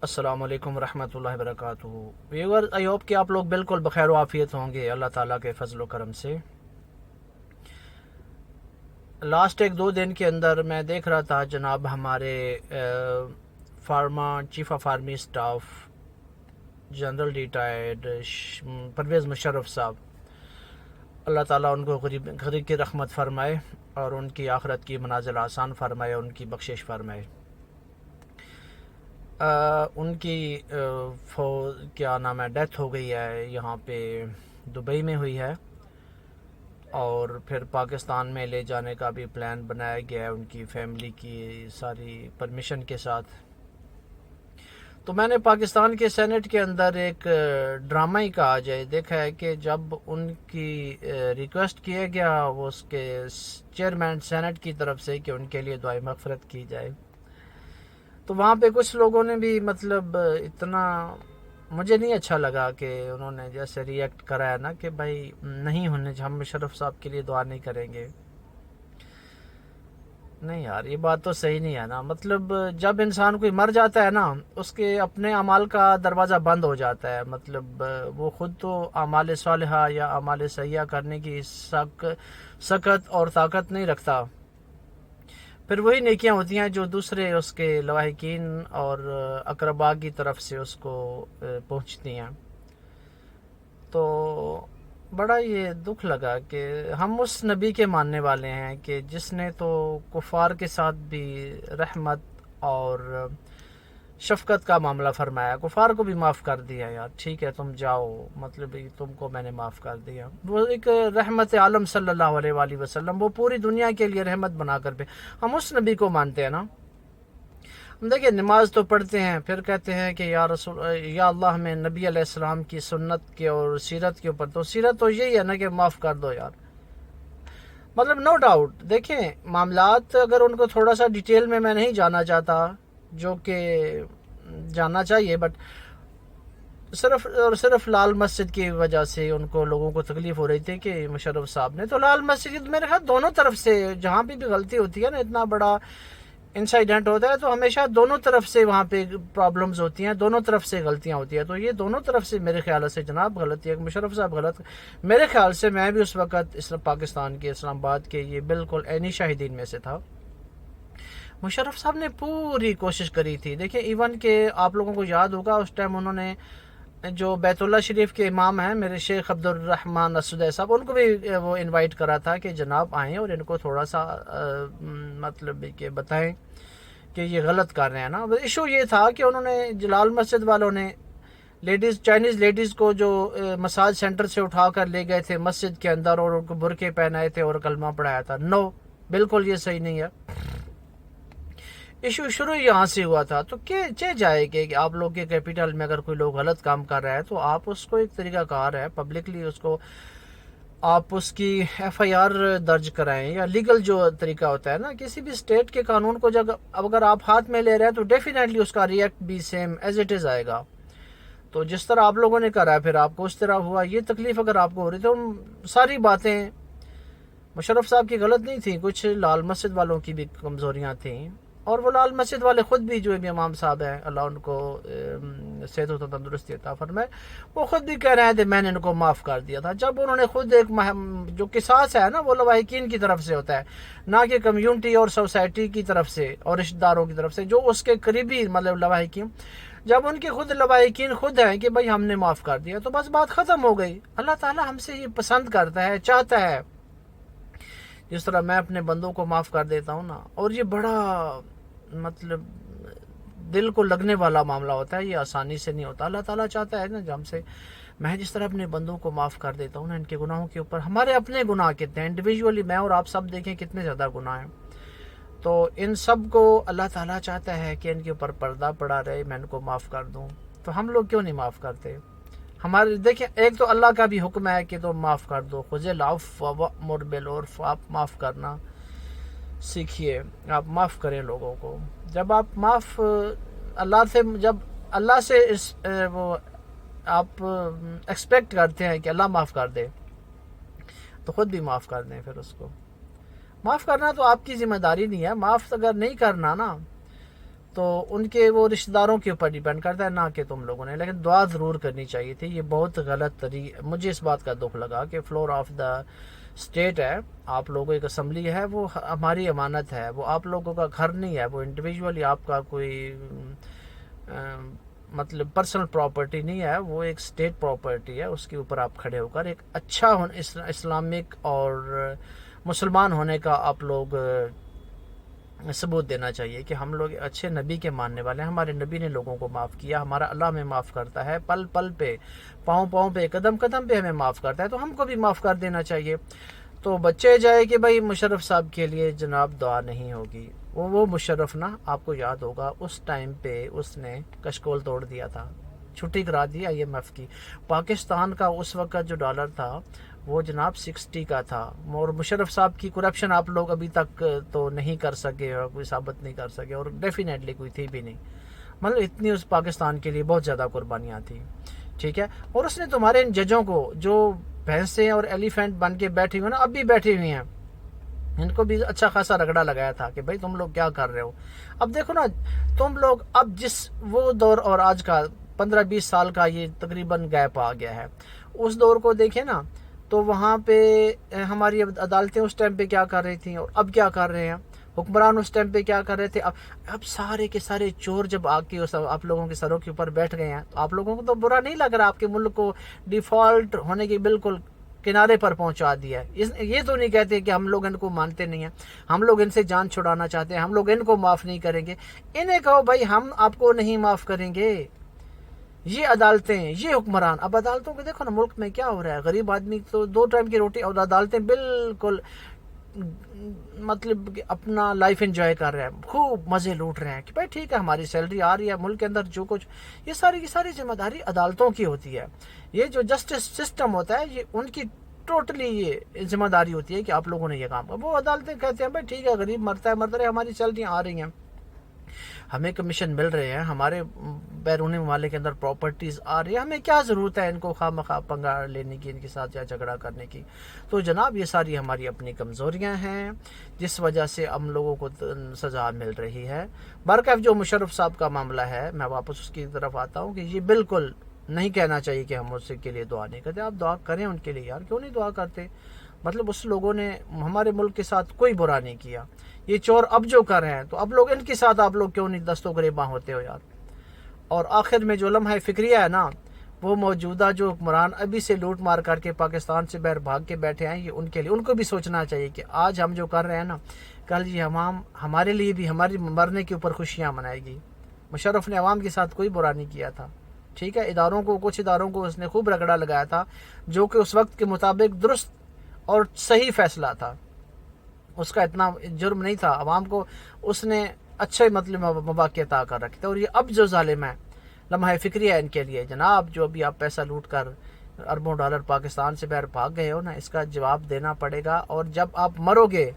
السلام علیکم ورحمۃ اللہ وبرکاتہ ویور، آئی ہوپ کہ آپ لوگ بالکل بخیر و عافیت ہوں گے اللہ تعالیٰ کے فضل و کرم سے۔ لاسٹ ایک دو دن کے اندر میں دیکھ رہا تھا جناب ہمارے former chief of army staff general retired Pervez Musharraf صاحب، اللہ تعالیٰ ان کو غریب کی رحمت فرمائے اور ان کی آخرت کی منازل آسان فرمائے، ان کی بخشش فرمائے۔ ان کی کیا نام ہے ڈیتھ ہو گئی ہے، یہاں پہ دبئی میں ہوئی ہے، اور پھر پاکستان میں لے جانے کا بھی پلان بنایا گیا ہے ان کی فیملی کی ساری پرمیشن کے ساتھ۔ تو میں نے پاکستان کے سینٹ کے اندر ایک ڈرامہ ہی کہا جائے دیکھا ہے کہ جب ان کی ریکویسٹ کیا گیا وہ اس کے چیئرمین سینٹ کی طرف سے کہ ان کے لیے دعائے مغفرت کی جائے، تو وہاں پہ کچھ لوگوں نے بھی مطلب اتنا مجھے نہیں اچھا لگا کہ انہوں نے جیسے ری ایکٹ کرا ہے نا کہ بھائی نہیں ہونے، ہم مشرف صاحب کے لیے دعا نہیں کریں گے۔ نہیں یار، یہ بات تو صحیح نہیں ہے نا۔ مطلب جب انسان کوئی مر جاتا ہے نا، اس کے اپنے اعمال کا دروازہ بند ہو جاتا ہے، مطلب وہ خود تو اعمال صالحہ یا اعمال سیئہ کرنے کی سخت اور طاقت نہیں رکھتا، پھر وہی نیکیاں ہوتی ہیں جو دوسرے اس کے لواحقین اور اقربا کی طرف سے اس کو پہنچتی ہیں۔ تو بڑا یہ دکھ لگا کہ ہم اس نبی کے ماننے والے ہیں کہ جس نے تو کفار کے ساتھ بھی رحمت اور شفقت کا معاملہ فرمایا، کفار کو بھی معاف کر دیا، یار ٹھیک ہے تم جاؤ، مطلب تم کو میں نے معاف کر دیا۔ وہ ایک رحمت عالم صلی اللہ علیہ وآلہ وسلم، وہ پوری دنیا کے لیے رحمت بنا کر بھی ہم اس نبی کو مانتے ہیں نا۔ دیکھیں نماز تو پڑھتے ہیں، پھر کہتے ہیں کہ یا اللہ ہمیں نبی علیہ السلام کی سنت کے اور سیرت کے اوپر، تو سیرت تو یہی ہے نا کہ معاف کر دو یار، مطلب نو ڈاؤٹ۔ دیکھیں معاملات اگر ان کو تھوڑا سا ڈیٹیل میں نہیں جانا چاہتا جو کہ جاننا چاہیے، بٹ صرف اور صرف لال مسجد کی وجہ سے ان کو لوگوں کو تکلیف ہو رہی تھی کہ مشرف صاحب نے، تو لال مسجد میرے خیال دونوں طرف سے جہاں بھی غلطی ہوتی ہے نا، اتنا بڑا انسائیڈنٹ ہوتا ہے تو ہمیشہ دونوں طرف سے وہاں پہ پرابلمز ہوتی ہیں، دونوں طرف سے غلطیاں ہوتی ہیں، تو یہ دونوں طرف سے میرے خیال سے جناب غلطی ہے۔ مشرف صاحب غلط، میرے خیال سے میں بھی اس وقت پاکستان کے اسلام آباد کے یہ بالکل عینی شاہدین میں سے تھا۔ مشرف صاحب نے پوری کوشش کری تھی، دیکھیں ایون کہ آپ لوگوں کو یاد ہوگا اس ٹائم انہوں نے جو بیت اللہ شریف کے امام ہیں میرے شیخ عبد الرحمن السدی صاحب، ان کو بھی وہ انوائٹ کرا تھا کہ جناب آئیں اور ان کو تھوڑا سا مطلب کہ بتائیں کہ یہ غلط کر رہے ہیں نا۔ ایشو یہ تھا کہ انہوں نے جلال مسجد والوں نے چائنیز لیڈیز کو جو مساج سینٹر سے اٹھا کر لے گئے تھے مسجد کے اندر اور ان کو برقعے پہنائے تھے اور کلمہ پڑھایا تھا، نو بالکل یہ صحیح نہیں ہے۔ ایشو شروع یہاں سے ہوا تھا، تو جائے کہ آپ لوگ کے کیپیٹل میں اگر کوئی لوگ غلط کام کر رہا ہے تو آپ اس کو ایک طریقہ کار ہے پبلکلی اس کو آپ اس کی ایف آئی آر درج کرائیں، یا لیگل جو طریقہ ہوتا ہے نا کسی بھی اسٹیٹ کے قانون کو جب اگر آپ ہاتھ میں لے رہے ہیں تو ڈیفینیٹلی اس کا ریئیکٹ بھی سیم ایز اٹ از آئے گا۔ تو جس طرح آپ لوگوں نے کرا ہے پھر آپ کو اس طرح ہوا، یہ تکلیف اگر آپ کو ہو رہی تو ساری باتیں مشرف صاحب کی غلط نہیں تھیں، کچھ لال مسجد والوں کی بھی کمزوریاں تھیں، اور وہ لال مسجد والے خود بھی جو امام صاحب ہیں اللہ ان کو صحت و تندرستی عطا فرمائے، وہ خود بھی کہہ رہے تھے میں نے ان کو معاف کر دیا تھا، جب انہوں نے خود ایک جو قصاص ہے نا وہ لواحقین کی طرف سے ہوتا ہے، نہ کہ کمیونٹی اور سوسائٹی کی طرف سے اور رشتہ داروں کی طرف سے جو اس کے قریبی مطلب لواحقین، جب ان کے خود لواحقین خود ہیں کہ بھائی ہم نے معاف کر دیا تو بس بات ختم ہو گئی۔ اللہ تعالیٰ ہم سے یہ پسند کرتا ہے، چاہتا ہے جس طرح میں اپنے بندوں کو معاف کر دیتا ہوں نا، اور یہ بڑا مطلب دل کو لگنے والا معاملہ ہوتا ہے، یہ آسانی سے نہیں ہوتا۔ اللہ تعالیٰ چاہتا ہے نا ہم سے، میں جس طرح اپنے بندوں کو معاف کر دیتا ہوں نا ان کے گناہوں کے اوپر، ہمارے اپنے گناہ کتنے ہیں انڈیویجولی، میں اور آپ سب دیکھیں کتنے زیادہ گناہ ہیں، تو ان سب کو اللہ تعالیٰ چاہتا ہے کہ ان کے اوپر پردہ پڑا رہے، میں ان کو معاف کر دوں، تو ہم لوگ کیوں نہیں معاف کرتے؟ ہمارے دیکھیں ایک تو اللہ کا بھی حکم ہے کہ تم معاف کر دو، خذ العفو وأمر بالعرف، آپ معاف کرنا سیکھیے، آپ معاف کریں لوگوں کو۔ جب آپ معاف جب اللہ سے وہ آپ ایکسپیکٹ کرتے ہیں کہ اللہ معاف کر دے تو خود بھی معاف کر دیں، پھر اس کو معاف کرنا تو آپ کی ذمہ داری نہیں ہے، معاف اگر نہیں کرنا نا تو ان کے وہ رشتہ داروں کے اوپر ڈیپینڈ کرتا ہے، نہ کہ تم لوگوں نے، لیکن دعا ضرور کرنی چاہیے تھی۔ یہ بہت غلط مجھے اس بات کا دکھ لگا کہ فلور آف دا اسٹیٹ ہے، آپ لوگوں ایک اسمبلی ہے، وہ ہماری امانت ہے، وہ آپ لوگوں کا گھر نہیں ہے، وہ انڈیویجولی آپ کا کوئی مطلب پرسنل پراپرٹی نہیں ہے، وہ ایک اسٹیٹ پراپرٹی ہے، اس کے اوپر آپ کھڑے ہو کر ایک اچھا اسلامک اور مسلمان ہونے کا آپ لوگ ثبوت دینا چاہیے کہ ہم لوگ اچھے نبی کے ماننے والے ہیں، ہمارے نبی نے لوگوں کو معاف کیا، ہمارا اللہ ہمیں معاف کرتا ہے، پل پل پہ، پاؤں پاؤں پہ، قدم قدم پہ ہمیں معاف کرتا ہے، تو ہم کو بھی معاف کر دینا چاہیے۔ تو بچے جائے کہ بھائی مشرف صاحب کے لیے جناب دعا نہیں ہوگی، وہ مشرف نا، آپ کو یاد ہوگا اس ٹائم پہ اس نے کشکول توڑ دیا تھا، چھٹی کرا دی IMF کی، پاکستان کا اس وقت جو ڈالر تھا وہ جناب 60 کا تھا، اور مشرف صاحب کی کرپشن آپ لوگ ابھی تک تو نہیں کر سکے اور کوئی ثابت نہیں کر سکے، اور ڈیفینیٹلی کوئی تھی بھی نہیں، مطلب اتنی اس پاکستان کے لیے بہت زیادہ قربانیاں تھیں، ٹھیک ہے۔ اور اس نے تمہارے ان ججوں کو جو بھینسیں اور ایلیفینٹ بن کے بیٹھی ہوئی نا، اب بھی بیٹھی ہوئی ہیں، ان کو بھی اچھا خاصا رگڑا لگایا تھا کہ بھائی تم لوگ کیا کر رہے ہو۔ اب دیکھو نا، تم لوگ اب جس وہ دور اور آج کا 15-20 سال کا یہ تقریباً گیپ آ گیا ہے، اس دور کو دیکھیں نا، تو وہاں پہ ہماری عدالتیں اس ٹائم پہ کیا کر رہی تھیں اور اب کیا کر رہے ہیں، حکمران اس ٹائم پہ کیا کر رہے تھے، اب سارے کے سارے چور جب آ کے آپ لوگوں کے سروں کے اوپر بیٹھ گئے ہیں، تو آپ لوگوں کو تو برا نہیں لگ رہا، آپ کے ملک کو ڈیفالٹ ہونے کی بالکل کنارے پر پہنچا دیا ہے۔ یہ تو نہیں کہتے کہ ہم لوگ ان کو مانتے نہیں ہیں، ہم لوگ ان سے جان چھڑانا چاہتے ہیں، ہم لوگ ان کو معاف نہیں کریں گے، انہیں کہو بھائی ہم آپ کو نہیں معاف کریں گے۔ یہ عدالتیں، یہ حکمران، اب عدالتوں کو دیکھو نا ملک میں کیا ہو رہا ہے، غریب آدمی تو 2 ٹائم کی روٹی، اور عدالتیں بالکل مطلب کہ اپنا لائف انجوائے کر رہے ہیں، خوب مزے لوٹ رہے ہیں کہ بھائی ٹھیک ہے ہماری سیلری آ رہی ہے، ملک کے اندر جو کچھ، یہ ساری کی ساری ذمہ داری عدالتوں کی ہوتی ہے۔ یہ جو جسٹس سسٹم ہوتا ہے، یہ ان کی ٹوٹلی یہ ذمہ داری ہوتی ہے کہ آپ لوگوں نے یہ کام کیا۔ وہ عدالتیں کہتے ہیں بھائی ٹھیک ہے غریب مرتا ہے مرتا رہے، ہماری سیلریاں آ رہی ہیں، ہمیں کمیشن مل رہے ہیں، ہمارے بیرونی ممالک کے اندر پراپرٹیز آ رہی ہے، ہمیں کیا ضرورت ہے ان کو خواہ مخواہ پنگا لینے کی، ان کے ساتھ یا جھگڑا کرنے کی۔ تو جناب یہ ساری ہماری اپنی کمزوریاں ہیں جس وجہ سے ہم لوگوں کو سزا مل رہی ہے۔ برکف جو مشرف صاحب کا معاملہ ہے، میں واپس اس کی طرف آتا ہوں کہ یہ بالکل نہیں کہنا چاہیے کہ ہم اس کے لیے دعا نہیں کرتے، آپ دعا کریں ان کے لیے، یار کیوں نہیں دعا کرتے، مطلب اس لوگوں نے ہمارے ملک کے ساتھ کوئی برا نہیں کیا، یہ چور اب جو کر رہے ہیں تو اب لوگ ان کے ساتھ آپ لوگ کیوں نہیں دستوں گریباں ہوتے ہو یار۔ اور آخر میں جو لمحہ فکریہ ہے نا، وہ موجودہ جو حکمران ابھی سے لوٹ مار کر کے پاکستان سے باہر بھاگ کے بیٹھے ہیں، یہ ان کے لیے، ان کو بھی سوچنا چاہیے کہ آج ہم جو کر رہے ہیں نا، کل یہ ہمارے لیے بھی ہماری مرنے کے اوپر خوشیاں منائے گی۔ مشرف نے عوام کے ساتھ کوئی برا نہیں کیا تھا، ٹھیک ہے، کچھ اداروں کو اس نے خوب رگڑا لگایا تھا، جو کہ اس وقت کے مطابق درست اور صحیح فیصلہ تھا، اس کا اتنا جرم نہیں تھا، عوام کو اس نے اچھے مطلب مواقع عطا کر رکھے تھے۔ اور یہ اب جو ظالم ہے، لمحہ فکری ہے ان کے لیے، جناب جو ابھی آپ پیسہ لوٹ کر اربوں ڈالر پاکستان سے باہر بھاگ گئے ہو نا، اس کا جواب دینا پڑے گا، اور جب آپ مرو گے،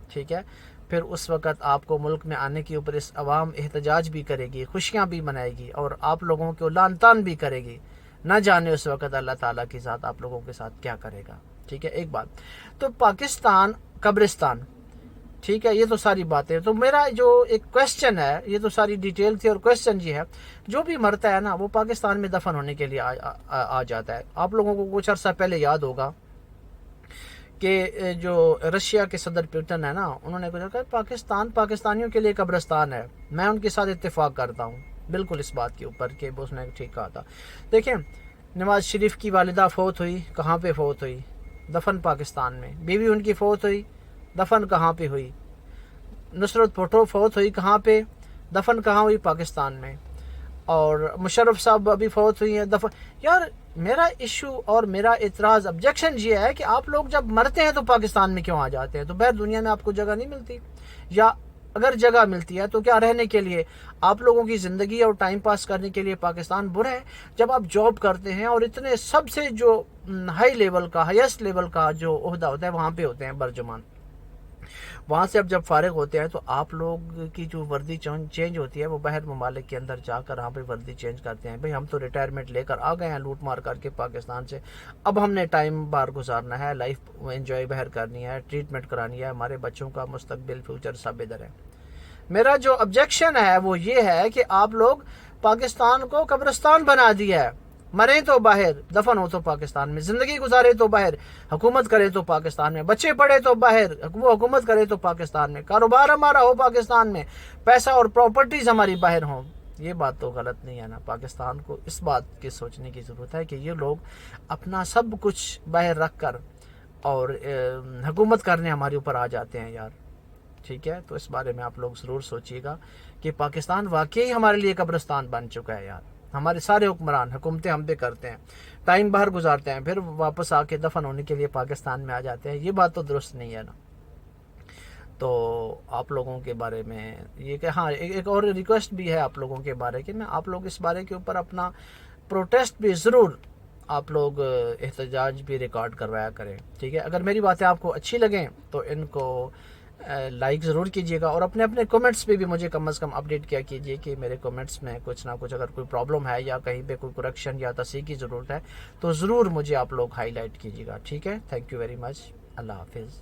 ٹھیک ہے، پھر اس وقت آپ کو ملک میں آنے کے اوپر اس عوام احتجاج بھی کرے گی، خوشیاں بھی منائے گی، اور آپ لوگوں کو لعن طعن بھی کرے گی، نہ جانے اس وقت اللہ تعالیٰ کی ذات آپ لوگوں کے ساتھ کیا کرے گا، ٹھیک ہے۔ ایک بات تو پاکستان قبرستان، ٹھیک ہے، یہ تو ساری باتیں، تو میرا جو ایک کویسچن ہے، یہ تو ساری ڈیٹیل تھی، اور کویسچن یہ ہے، جو بھی مرتا ہے نا وہ پاکستان میں دفن ہونے کے لیے آ جاتا ہے۔ آپ لوگوں کو کچھ عرصہ پہلے یاد ہوگا کہ جو رشیا کے صدر پوٹن ہے نا، انہوں نے کہا پاکستان پاکستانیوں کے لیے قبرستان ہے، میں ان کے ساتھ اتفاق کرتا ہوں بالکل اس بات کے اوپر کہ اس نے ٹھیک کہا تھا۔ دیکھیں، نواز شریف کی والدہ فوت ہوئی، کہاں پہ فوت ہوئی؟ دفن پاکستان میں۔ بیوی ان کی فوت ہوئی، دفن کہاں پہ ہوئی؟ نصرت بھٹو فوت ہوئی، کہاں پہ؟ دفن کہاں ہوئی؟ پاکستان میں۔ اور مشرف صاحب ابھی فوت ہوئی ہیں، دفن۔ یار میرا ایشو اور میرا اعتراض، آبجیکشن یہ ہے کہ آپ لوگ جب مرتے ہیں تو پاکستان میں کیوں آ جاتے ہیں؟ تو باہر دنیا میں آپ کو جگہ نہیں ملتی؟ یا اگر جگہ ملتی ہے تو کیا رہنے کے لیے آپ لوگوں کی زندگی اور ٹائم پاس کرنے کے لیے پاکستان برا ہے؟ جب آپ جاب کرتے ہیں اور اتنے سب سے جو ہائی لیول کا، ہائیسٹ لیول کا جو عہدہ ہوتا ہے وہاں پہ ہوتے ہیں برجمان، وہاں سے اب جب فارغ ہوتے ہیں تو آپ لوگ کی جو وردی چینج ہوتی ہے وہ باہر ممالک کے اندر جا کر وہاں پہ وردی چینج کرتے ہیں۔ بھئی ہم تو ریٹائرمنٹ لے کر آ گئے ہیں لوٹ مار کر کے پاکستان سے، اب ہم نے ٹائم باہر گزارنا ہے، لائف انجوائے باہر کرنی ہے، ٹریٹمنٹ کرانی ہے، ہمارے بچوں کا مستقبل فیوچر سب ادھر ہے۔ میرا جو آبجیکشن ہے وہ یہ ہے کہ آپ لوگ پاکستان کو قبرستان بنا دیا ہے. مریں تو باہر، دفن ہو تو پاکستان میں، زندگی گزارے تو باہر، حکومت کرے تو پاکستان میں، بچے پڑھے تو باہر، وہ حکومت کرے تو پاکستان میں، کاروبار ہمارا ہو پاکستان میں، پیسہ اور پراپرٹیز ہماری باہر ہوں. یہ بات تو غلط نہیں ہے نا. پاکستان کو اس بات کی سوچنے کی ضرورت ہے کہ یہ لوگ اپنا سب کچھ باہر رکھ کر اور حکومت کرنے ہمارے اوپر آ جاتے ہیں یار. ٹھیک ہے، تو اس بارے میں آپ لوگ ضرور سوچیے گا کہ پاکستان واقعی ہمارے لیے قبرستان بن چکا ہے یار. ہمارے سارے حکمران حکومتیں ہم پہ کرتے ہیں، ٹائم باہر گزارتے ہیں، پھر واپس آ کے دفن ہونے کے لیے پاکستان میں آ جاتے ہیں. یہ بات تو درست نہیں ہے نا. تو آپ لوگوں کے بارے میں یہ کہ ہاں ایک اور ریکویسٹ بھی ہے آپ لوگوں کے بارے کہ میں آپ لوگ اس بارے کے اوپر اپنا پروٹیسٹ بھی ضرور، آپ لوگ احتجاج بھی ریکارڈ کروایا کریں. ٹھیک ہے، اگر میری باتیں آپ کو اچھی لگیں تو ان کو لائک ضرور کیجیے گا، اور اپنے اپنے کمنٹس پہ بھی مجھے کم از کم اپڈیٹ کیا کیجیے کہ میرے کمنٹس میں کچھ نہ کچھ اگر کوئی پرابلم ہے یا کہیں پہ کوئی کریکشن یا تصحیح کی ضرورت ہے تو ضرور مجھے آپ لوگ ہائی لائٹ کیجیے گا. ٹھیک ہے، تھینک یو ویری مچ. اللہ حافظ.